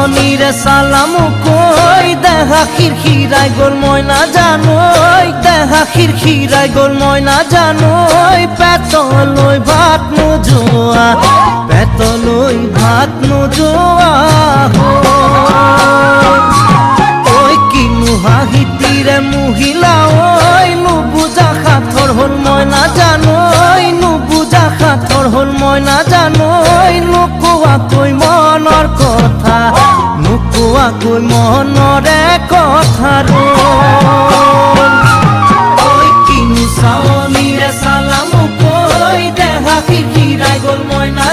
চাওনিরে সালামু কই দেখা খিরখিরাই গোল মই না জানোই দেখা খিরখিরাই গোল মই না জানোই পেটলৈ ভাত নোযোৱা পেটলৈ ভাত নোযোৱা ঐ কিনো হাঁহিতিৰে মহিলা ঐ নুবুজা সাঁথৰ হ'ল মই না জানোই নুবুজা সাঁথৰ হ'ল মই না জানোই নোকোৱাকৈ মনৰ কথা নোকোৱাকৈ মনৰে কথা ঐ কিনো চাওনিৰে চালামু কৈ দেহা খিৰখিৰাই গ'ল মই না